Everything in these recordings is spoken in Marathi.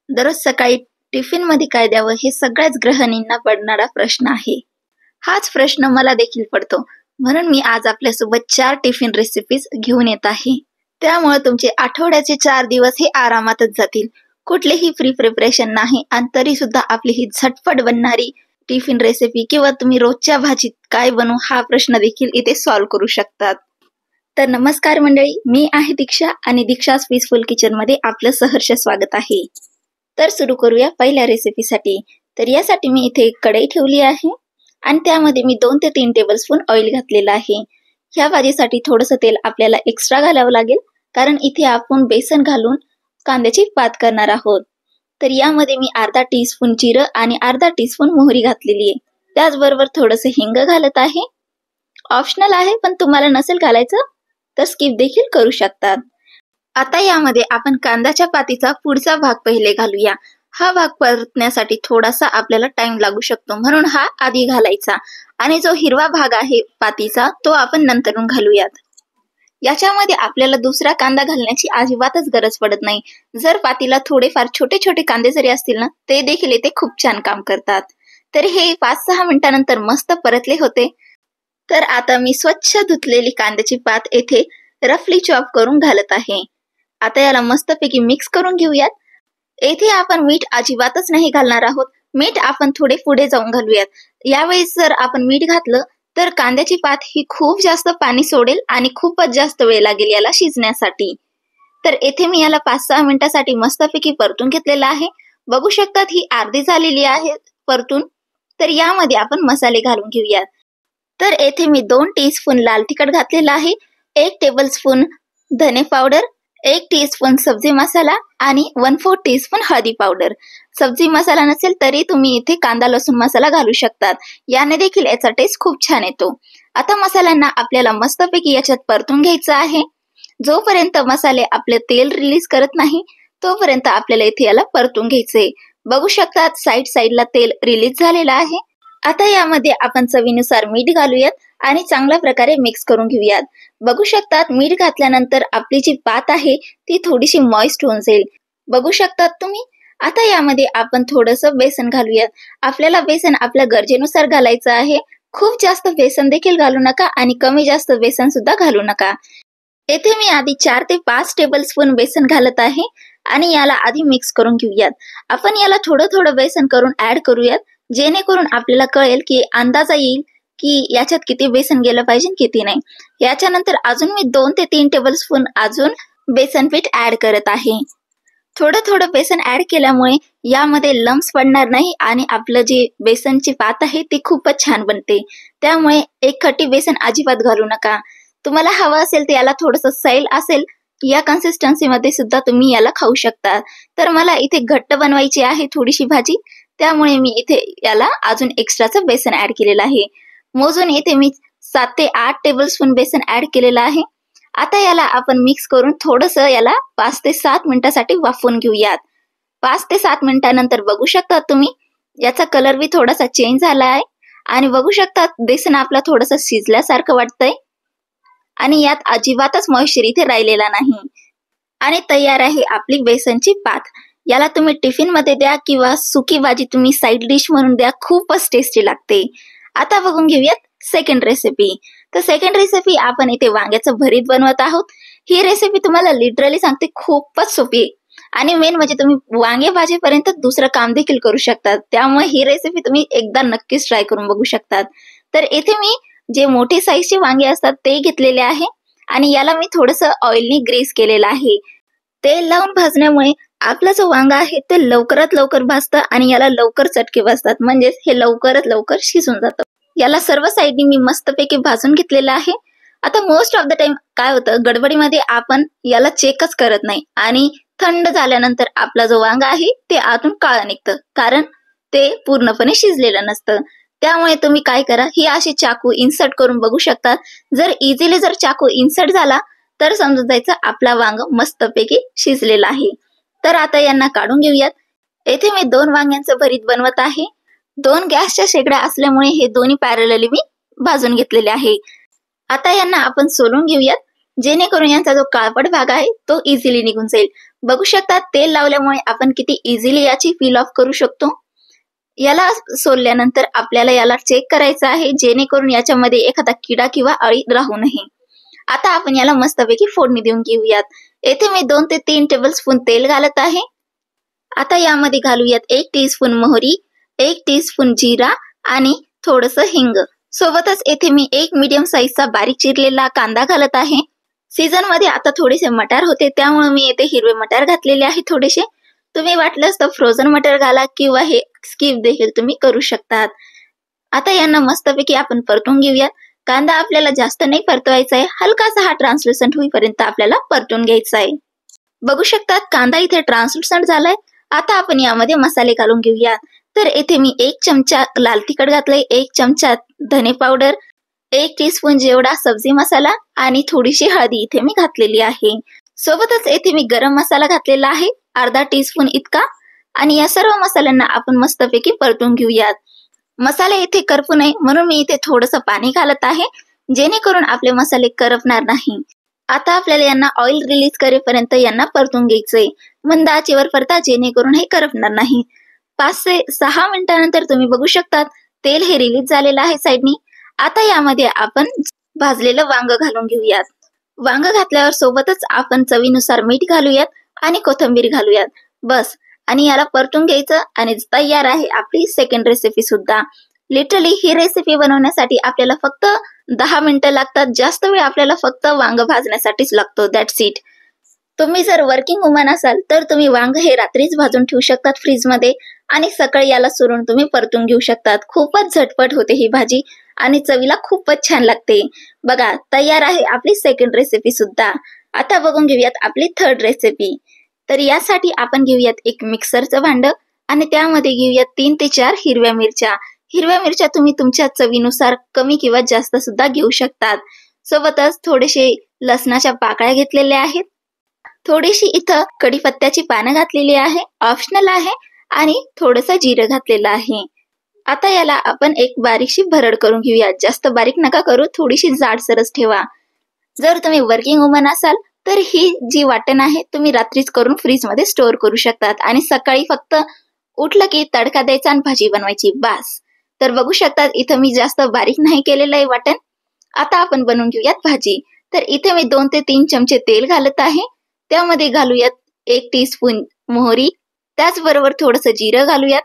दररोज सकाळी टिफिनमध्ये काय द्यावं हे सगळ्याच गृहिणींना पडणारा प्रश्न आहे. हाच प्रश्न मला देखील पडतो. म्हणून मी आज आपल्यासोबत 4 टिफिन रेसिपीज घेऊन येत आहे. त्यामुळे तुमचे आठवड्याचे 4 दिवस हे आरामातच जातील. कुठलेही प्री प्रिपरेशन नाही आणि तरी सुद्धा आपली ही झटपट बनणारी टिफिन रेसिपी किंवा तुम्ही रोजच्या भाजीत काय बनवू हा प्रश्न देखील इथे सॉल्व्ह करू शकतात. तर नमस्कार मंडळी, मी आहे दीक्षा आणि दीक्षाज पीसफुल किचन मध्ये आपलं सहर्ष स्वागत आहे. तर सुरू करूया पहिल्या रेसिपीसाठी. तर यासाठी मी इथे एक कढई ठेवली आहे आणि त्यामध्ये मी 2 ते 3 टेबलस्पून ऑइल घातलेलं आहे. ह्या भाजीसाठी थोडंसं तेल आपल्याला एक्स्ट्रा घालावं लागेल, कारण इथे आपण बेसन घालून कांद्याची पात करणार आहोत. तर यामध्ये मी अर्धा टीस्पून जिरं आणि अर्धा टीस्पून मोहरी घातलेली आहे. त्याचबरोबर थोडंसं हिंग घालत आहे. ऑप्शनल आहे, पण तुम्हाला नसेल घालायचं तर स्किप देखील करू शकतात. आता यामध्ये आपण कांद्याच्या पातीचा पुढचा भाग पहिले घालूया. हा भाग परतण्यासाठी थोडासा आपल्याला टाइम लागू शकतो, म्हणून हा आधी घालायचा आणि जो हिरवा भाग आहे पातीचा तो आपण नंतरून घालूयात. याच्यामध्ये आपल्याला दुसरा कांदा घालण्याची अजिबातच गरज पडत नाही. जर पातीला थोडेफार छोटे छोटे कांदे जरी असतील ना, ते देखील इथे खूप छान काम करतात. तर हे 5-6 मिनिटांनंतर मस्त परतले होते. तर आता मी स्वच्छ धुतलेली कांद्याची पात येथे रफली चॉप करून घालत आहे. आता याला मस्तपैकी मिक्स करून घेऊयात. येथे आपण मीठ अजिबातच नाही घालणार आहोत. मीठ आपण थोडे पुढे जाऊन घालूयात. यावेळेस जर आपण मीठ घातलं तर कांद्याची पात ही खूप जास्त पाणी सोडेल आणि खूपच जास्त वेळ लागेल याला शिजण्यासाठी. तर येथे मी याला 5-6 मिनिटांसाठी मस्तपैकी परतून घेतलेलं आहे. बघू शकतात ही अर्धी झालेली आहे परतून. तर यामध्ये आपण मसाले घालून घेऊयात. तर येथे मी 2 टीस्पून लाल तिखट घातलेला आहे, 1 टेबलस्पून धने पावडर, 1 टीस्पून सब्जी मसाला आणि 1/4 टीस्पून हळदी पावडर. सब्जी मसाला नसेल तरी तुम्ही इथे कांदा लसूण मसाला घालू शकतात. याने देखील याचा टेस्ट खूप छान येतो. आता मसाल्यांना आपल्याला मस्तपैकी याच्यात परतून घ्यायचं आहे. जोपर्यंत मसाले आपले तेल रिलीज करत नाही तोपर्यंत आपल्याला इथे याला परतून घ्यायचंय. बघू शकतात साईडला तेल रिलीज झालेलं आहे. आता यामध्ये आपण चवीनुसार मीठ घालूयात आणि चांगल्या प्रकारे मिक्स करून घेऊयात. बघू शकतात मीठ घातल्यानंतर आपली जी पात आहे ती थोडीशी मॉइस्ट होऊन जाईल. बघू शकतात तुम्ही. आता यामध्ये आपण थोडंसं बेसन घालूयात. आपल्याला बेसन आपल्या गरजेनुसार घालायचं आहे. खूप जास्त बेसन देखील घालू नका आणि कमी जास्त बेसन सुद्धा घालू नका. येथे मी आधी 4 ते 5 टेबलस्पून बेसन घालत आहे आणि याला आधी मिक्स करून घेऊयात. आपण याला थोडं बेसन करून ऍड करूयात, जेणेकरून आपल्याला कळेल की अंदाजा येईल की याच्यात किती बेसन गेलं पाहिजे किती नाही. याच्यानंतर अजून मी 2 ते 3 टेबलस्पून अजून बेसन पीठ ऍड करत आहे. थोडं बेसन ऍड केल्यामुळे यामध्ये लम्स पडणार नाही आणि आपलं जे बेसनची पात आहे ती खूपच छान बनते. त्यामुळे एक खट्टी बेसन अजिबात घालू नका. तुम्हाला हवं असेल तर याला थोडंसं सैल असेल या कन्सिस्टन्सी मध्ये सुद्धा तुम्ही याला खाऊ शकता. तर मला इथे घट्ट बनवायची आहे थोडीशी भाजी, त्यामुळे मी इथे याला अजून एक्स्ट्राचं बेसन ऍड केलेलं आहे. मोजून इथे मी 7 ते 8 टेबलस्पून बेसन ऍड केलेलं आहे. आता याला आपण मिक्स करून थोडंसं याला 5 ते 7 मिनिटांसाठी वाफवून घेऊयात. 5 ते 7 मिनिटांनंतर बघू शकता तुम्ही याचा कलर बी थोडासा चेंज झाला आहे आणि बघू शकता बेसन आपला थोडंसं शिजल्यासारखं वाटतंय आणि यात अजिबातच मॉइश्चर इथे राहिलेला नाही. आणि तयार आहे आपली बेसनची पात. याला तुम्ही टिफिन मध्ये द्या किंवा सुकी भाजी तुम्ही साईड डिश म्हणून द्या, खूपच टेस्टी लागते. आता बघून घेऊयात सेकंड रेसिपी. तर सेकंड रेसिपी आपण इथे वांग्याचं भरीत बनवत आहोत. ही रेसिपी तुम्हाला लिटरली सांगते खूपच सोपी आहे आणि मेन म्हणजे तुम्ही वांगे भाजीपर्यंत दुसरं काम देखील करू शकतात. त्यामुळे ही रेसिपी तुम्ही एकदा नक्कीच ट्राय करून बघू शकतात. तर इथे मी जे मोठे साईजचे वांगे असतात ते घेतलेले आहे आणि याला मी थोडंसं ऑइलनी ग्रीस केलेलं आहे. तेल लावून भाजण्यामुळे आपला जो वांगा आहे ते लवकरात लवकर भाजतं आणि याला लवकर चटके बसतात, म्हणजेच हे लवकरात लवकर शिजून जातं. याला सर्व साईडनी मी मस्तपैकी भाजून घेतलेलं आहे. आता मोस्ट ऑफ द टाइम काय होतं, गडबडीमध्ये आपण याला चेकच करत नाही आणि थंड झाल्यानंतर आपला जो वांगा आहे ते आतून काळं निघतं, कारण ते पूर्णपणे शिजलेलं नसतं. त्यामुळे तुम्ही काय करा, ही अशी चाकू इन्सर्ट करून बघू शकता. जर इझिली जर चाकू इन्सर्ट झाला तर समजून जायचं आपला वांग मस्तपैकी शिजलेला आहे. तर आता यांना काढून घेऊयात. येथे मी 2 वांग्यांचं भरीत बनवत आहे. 2 गॅसच्या शेगड्या असल्यामुळे हे दोन्ही पॅरलली मी भाजून घेतलेले आहे. आता यांना आपण सोलून घेऊयात. जेणेकरून यांचा जो काळपट भाग आहे तो इझिली निघून जाईल. बघू शकता तेल लावल्यामुळे आपण किती इझिली याची पील ऑफ करू शकतो. याला सोलल्यानंतर आपल्याला याला चेक करायचं आहे, जेणेकरून याच्यामध्ये एखादा किडा किंवा अळी राहू नये. आता आपण याला मस्तपैकी फोडणी देऊन घेऊयात. येथे मी 2 ते 3 टेबलस्पून तेल घालत आहे. आता यामध्ये घालूयात 1 टीस्पून मोहरी, 1 टीस्पून जिरा आणि थोडंसं हिंग. सोबतच येथे मी 1 मीडियम साईजचा बारीक चिरलेला कांदा घालत आहे. सीझन मध्ये आता थोडेसे मटार होते, त्यामुळे मी येथे हिरवे मटार घातलेले आहे थोडेसे. तुम्ही वाटलंच तर फ्रोझन मटार घाला किंवा हे स्किप देखील तुम्ही करू शकतात. आता यांना मस्तपैकी आपण परतून घेऊयात. कांदा आपल्याला जास्त नाही परतवायचा आहे, हलकासा हा ट्रान्सलुसंट होईपर्यंत आपल्याला परतून घ्यायचा आहे. बघू शकतात कांदा इथे ट्रान्सलुसंट झालाय. आता आपण यामध्ये मसाले घालून घेऊयात. तर येथे मी 1 चमचा लाल तिखट घातलंय, 1 चमचा धने पावडर, 1 टीस्पून जेवढा सब्जी मसाला आणि थोडीशी हळदी इथे मी घातलेली आहे. सोबतच येथे मी गरम मसाला घातलेला आहे अर्धा टीस्पून इतका. आणि या सर्व मसाल्यांना आपण मस्तपैकी परतून घेऊयात. मसाले इथे करपू नये म्हणून मी इथे थोडंसं पाणी घालत आहे, जेणेकरून आपले मसाले करपणार नाही. आता आपल्याला यांना ऑइल रिलीज करेपर्यंत यांना परतून घ्यायचंय, मंद आचेवर परता, जेणेकरून हे करपणार नाही. 5 ते 6 मिनिटांनंतर तुम्ही बघू शकतात तेल हे रिलीज झालेलं आहे साईडनी. आता यामध्ये आपण भाजलेलं वांग घालून घेऊयात. वांग घातल्यावर सोबतच आपण चवीनुसार मीठ घालूयात आणि कोथिंबीर घालूयात. बस, आणि याला परतून घ्यायचं आणि तयार आहे आपली सेकंड रेसिपी सुद्धा. लिटरली ही रेसिपी बनवण्यासाठी आपल्याला फक्त 10 मिनिटं लागतात. जास्त वेळ आपल्याला फक्त वांग भाजण्यासाठीच लागतो. That's it. तुम्ही जर वर्किंग वुमन असाल तर तुम्ही वांग हे रात्रीच भाजून ठेवू शकतात फ्रीजमध्ये आणि सकाळी याला सोडून तुम्ही परतून घेऊ शकतात. खूपच झटपट होते ही भाजी आणि चवीला खूपच छान लागते. बघा, तयार आहे आपली सेकंड रेसिपी सुद्धा. आता बघून घेऊयात आपली थर्ड रेसिपी. तर यासाठी आपण घेऊयात एक मिक्सरचं भांड आणि त्यामध्ये घेऊयात 3 ते 4 हिरव्या मिरच्या. हिरव्या मिरच्या तुम्ही तुमच्या चवीनुसार कमी किंवा जास्त सुद्धा घेऊ शकतात. सोबतच थोडेसे लसणाच्या पाकळ्या घेतलेल्या आहेत. थोडीशी इथं कढीपत्त्याची पानं घातलेली आहे, ऑप्शनल आहे, आणि थोडंसं जिरं घातलेलं आहे. आता याला आपण एक बारीकशी भरड करून घेऊया. जास्त बारीक नका करू, थोडीशी जाडसरच ठेवा. जर तुम्ही वर्किंग वुमन असाल तर ही जी वाटण आहे तुम्ही रात्रीच करून फ्रीजमध्ये स्टोअर करू शकतात आणि सकाळी फक्त उठलं की तडका द्यायचा आणि भाजी बनवायची, बास. तर बघू शकतात इथं मी जास्त बारीक नाही केलेलं आहे वाटण. आता आपण बनवून घेऊयात भाजी. तर इथे मी 2 ते 3 चमचे तेल घालत आहे. त्यामध्ये घालूयात 1 टीस्पून मोहरी, त्याचबरोबर थोडंसं जिरं घालूयात,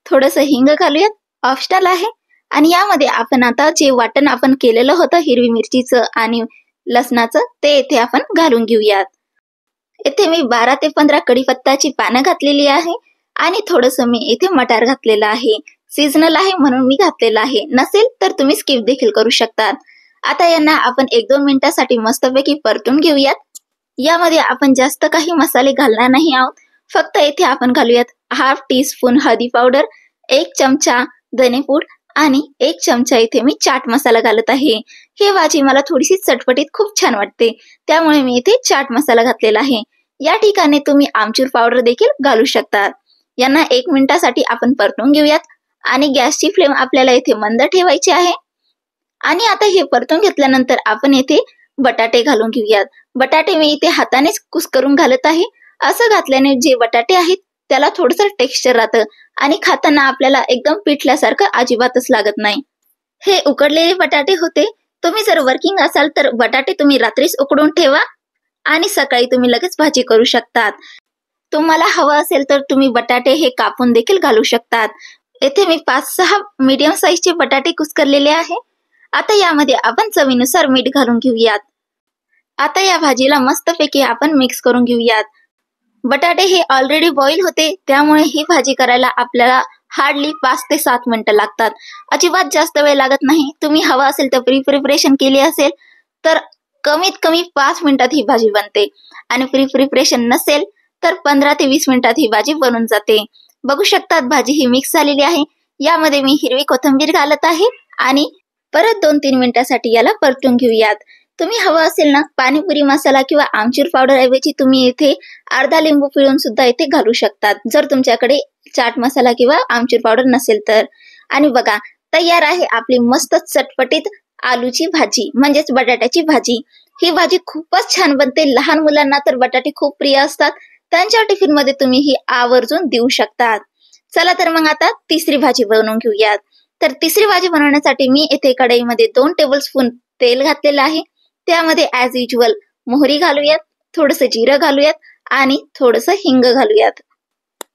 थोडंसं हिंग घालूयात, ऑप्शनल आहे. आणि यामध्ये आपण आता जे वाटण आपण केलेलं होतं हिरवी मिरचीचं आणि लसणाचं ते इथे आपण घालून घेऊयात. इथे मी 12 ते 15 कढीपत्त्याची पानं घातलेली आहे आणि थोडंसं मी इथे मटार घातलेलं आहे. सीझनल आहे म्हणून मी घातलेलं आहे, नसेल तर तुम्ही स्किप देखील करू शकतात. आता यांना आपण 1-2 मिनिटांसाठी मस्तपैकी परतून घेऊयात. यामध्ये आपण जास्त काही मसाले घालणार नाही आहोत. फक्त इथे आपण घालूयात ½ टीस्पून हळदी पावडर, 1 चमचा धनेपूड आणि 1 चमचा इथे मी चाट मसाला घालत आहे. ही भाजी मला थोडीशी चटपटीत खूप छान वाटते, त्यामुळे मी इथे चाट मसाला घातलेला आहे. या ठिकाणी तुम्ही आमचूर पावडर देखील घालू शकतात. यांना 1 मिनिटासाठी आपण परतून घेऊयात आणि गॅसची फ्लेम आपल्याला इथे मंद ठेवायची आहे. आणि आता हे परतून घेतल्यानंतर आपण इथे बटाटे घालून घेऊयात. बटाटे मी इथे हातानेच कुस्करून घालत आहे. असं घातल्याने जे बटाटे आहेत त्याला थोडंसं टेक्स्चर राहतं आणि खाताना आपल्याला एकदम पिठल्यासारखं अजिबातच लागत नाही. हे उकडलेले बटाटे होते. तुम्ही जर वर्किंग असाल तर बटाटे तुम्ही रात्रीच उकडून ठेवा आणि सकाळी तुम्ही लगेच भाजी करू शकतात. तुम्हाला हवं असेल तर तुम्ही बटाटे हे कापून देखील घालू शकतात. येथे मी 5-6 मीडियम साईजचे बटाटे कुस्करलेले आहे. आता यामध्ये आपण चवीनुसार मीठ घालून घेऊयात. आता या भाजीला मस्तपैकी आपण मिक्स करून घेऊयात. बटाटे हे ऑलरेडी बॉईल होते, त्यामुळे ही भाजी करायला आपल्याला हार्डली 5 ते 7 मिनिटं लागतात. अजिबात जास्त वेळ लागत नाही. तुम्ही हवा असेल तर प्रिपरेशन केली असेल तर कमीत कमी 5 मिनिटात ही भाजी बनते आणि प्रिपरेशन नसेल तर 15 ते 20 मिनिटात ही भाजी बनून जाते. बघू शकतात भाजी ही मिक्स झालेली आहे. यामध्ये मी हिरवी कोथिंबीर घालत आहे आणि परत 2-3 मिनिटांसाठी याला परतून घेऊयात. तुम्ही हवं असेल ना पाणीपुरी मसाला किंवा आमचूर पावडर ऐवजी तुम्ही इथे अर्धा लिंबू पिळून सुद्धा इथे घालू शकतात, जर तुमच्याकडे चाट मसाला किंवा आमचूर पावडर नसेल तर. आणि बघा, तयार आहे आपली मस्त चटपटीत आलूची भाजी म्हणजेच बटाट्याची भाजी. ही भाजी खूपच छान बनते. लहान मुलांना तर बटाटे खूप प्रिय असतात. त्यांच्या टिफिन मध्ये तुम्ही ही आवर्जून देऊ शकतात. चला तर मग आता तिसरी भाजी बनवून घेऊयात. तर तिसरी भाजी बनवण्यासाठी मी येथे कढईमध्ये 2 टेबलस्पून तेल घातलेलं आहे. त्यामध्ये ऍज युजल मोहरी घालूयात, थोडंसं जिरं घालूयात आणि थोडंसं हिंग घालूयात.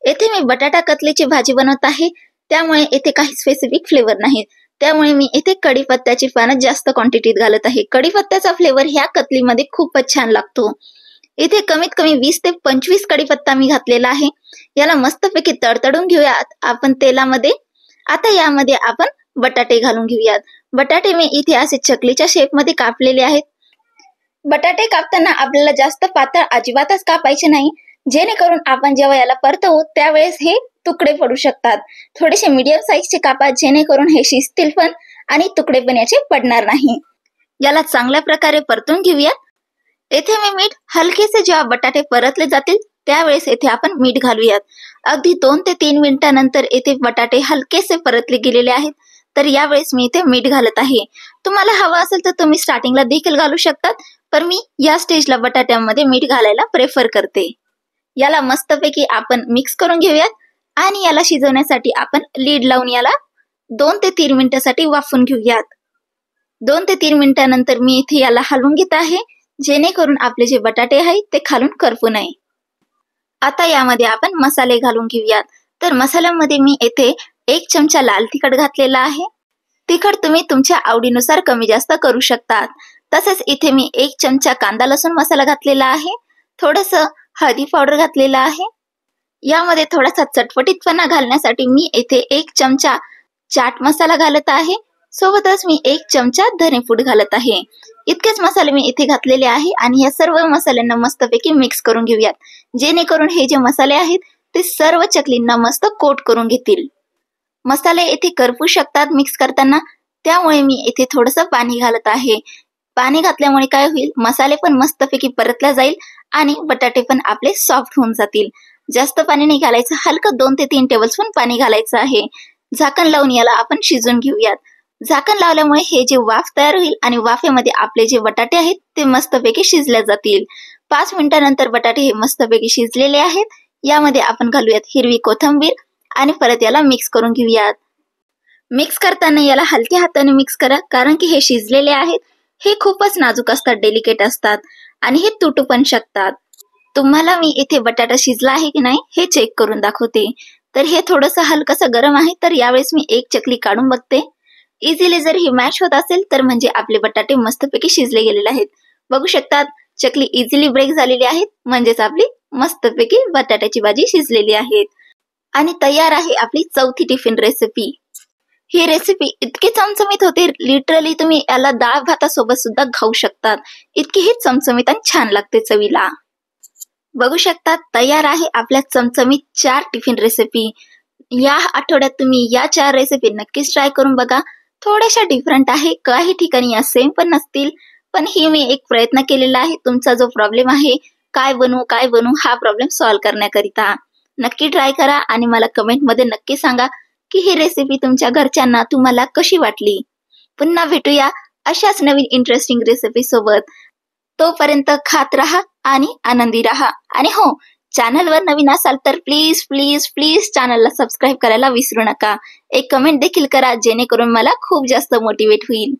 येथे मी बटाटा कतलीची भाजी बनवत आहे, त्यामुळे येथे काही स्पेसिफिक फ्लेवर नाही. त्यामुळे मी येथे कढीपत्त्याची पानं जास्त क्वांटिटीत घालत आहे. कढीपत्त्याचा फ्लेवर ह्या कतलीमध्ये खूपच छान लागतो. इथे कमीत कमी 20 ते 25 कढीपत्ता मी घातलेला आहे. याला मस्तपैकी तडतडून घेऊयात आपण तेलामध्ये. आता यामध्ये आपण बटाटे घालून घेऊयात. बटाटे मी इथे असे चकलीच्या शेपमध्ये कापलेले आहेत. बटाटे कापताना आपल्याला जास्त पातळ अजिबातच कापायचे नाही, जेणेकरून आपण जेव्हा याला परतवू त्यावेळेस हे तुकडे पडू शकतात. थोडेसे मीडियम साईजचे कापा, जेणेकरून हे शिजतील पण आणि तुकडे पण याचे पडणार नाही. याला चांगल्या प्रकारे परतून घेऊयात. येथे मी मीठ हलकेसे जेव्हा बटाटे परतले जातील त्यावेळेस येथे आपण मीठ घालूयात. अगदी 2 ते 3 मिनिटांनंतर येथे बटाटे हलकेसे परतले गेलेले आहेत. तर यावेळेस मी इथे मीठ घालत आहे. तुम्हाला हवं असेल तर तुम्ही स्टार्टिंगला देखील घालू शकतात, पण मी या स्टेजला बटाट्यामध्ये मीठ घालायला प्रेफर करते. याला मस्तपैकी आपण मिक्स करून घेऊयात आणि याला शिजवण्यासाठी आपण लीड लावून याला 2 ते 3 मिनिटांसाठी वाफवून घेऊयात. 2 ते 3 मिनिटांनंतर मी इथे याला हलवून घेत आहे, जेणेकरून आपले जे बटाटे आहेत ते खालून करपू नये. आता यामध्ये आपण मसाले घालून घेऊयात. तर मसाल्यामध्ये मी येथे 1 चमचा लाल तिखट घातलेला आहे. तिखट तुम्ही तुमच्या आवडीनुसार कमी जास्त करू शकतात. तसेच इथे मी 1 चमचा कांदा लसूण मसाला घातलेला आहे. थोडंसं हळदी पावडर घातलेला आहे. यामध्ये थोडासा चटपटीतपणा घालण्यासाठी मी येथे 1 चमचा चाट मसाला घालत आहे. सोबतच मी 1 चमचा धनेपूड घालत आहे. इतकेच मसाले मी इथे घातलेले आहे आणि या सर्व मसाल्यांना मस्तपैकी मिक्स करून घेऊयात, जेणेकरून हे जे मसाले आहेत ते सर्व चकलींना मस्त कोट करून घेतील. मसाले येथे करपू शकतात मिक्स करताना, त्यामुळे मी येथे थोडंसं पाणी घालत आहे. पाणी घातल्यामुळे काय होईल, मसाले पण मस्तपैकी परतला जाईल आणि बटाटे पण आपले सॉफ्ट होऊन जातील. जास्त पाणी नाही घालायचं, हलकं 2 ते 3 टेबलस्पून पाणी घालायचं आहे. झाकण लावून याला आपण शिजून घेऊयात. झाकण लावल्यामुळे हे जे वाफ तयार होईल आणि वाफेमध्ये आपले जे बटाटे आहेत ते मस्तपैकी शिजले जातील. 5 मिनिटांनंतर बटाटे हे मस्तपैकी शिजलेले आहेत. यामध्ये आपण घालूयात हिरवी कोथिंबीर आणि परत याला मिक्स करून घेऊयात. मिक्स करताना याला हलक्या हाताने मिक्स करा, कारण की हे शिजलेले आहेत. हे खूपच नाजूक असतात, डेलिकेट असतात आणि हे तुटू पण शकतात. तुम्हाला मी इथे बटाटा शिजला आहे की नाही हे चेक करून दाखवते. तर हे थोडंसं हलकंसं गरम आहे, तर यावेळेस मी 1 चकली काढून बघते. इझिली जर ही मॅश होत असेल तर म्हणजे आपले बटाटे मस्तपैकी शिजले गेलेले आहेत. बघू शकतात चकली इझिली ब्रेक झालेली आहेत, म्हणजेच आपली मस्तपैकी बटाट्याची भाजी शिजलेली आहे. आणि तयार आहे आपली चौथी टिफिन रेसिपी. ही रेसिपी इतकी चमचमीत होते, लिटरली तुम्ही याला डाळ भातासोबत सुद्धा खाऊ शकतात. इतकी ही चमचमीत आणि छान लागते चवीला. बघू शकतात तयार आहे आपल्या चमचमीत 4 टिफिन रेसिपी. या आठवड्यात तुम्ही या 4 रेसिपी नक्कीच ट्राय करून बघा. थोड्याशा डिफरंट आहे, काही ठिकाणी या सेम पण नसतील, पण ही मी एक प्रयत्न केलेला आहे तुमचा जो प्रॉब्लेम आहे काय बनवू हा प्रॉब्लेम सॉल्व्ह करण्याकरिता. नक्की ट्राय करा आणि मला कमेंटमध्ये नक्की सांगा की ही रेसिपी तुमच्या घरच्यांना तुम्हाला कशी वाटली. पुन्हा भेटूया अशाच नवीन इंटरेस्टिंग रेसिपी सोबत. तोपर्यंत खात राहा आणि आनंदी राहा. आणि हो, चॅनलवर नवीन असाल तर प्लीज प्लीज प्लीज चॅनलला सबस्क्राईब करायला विसरू नका. एक कमेंट देखील करा, जेणेकरून मला खूप जास्त मोटिवेट होईल.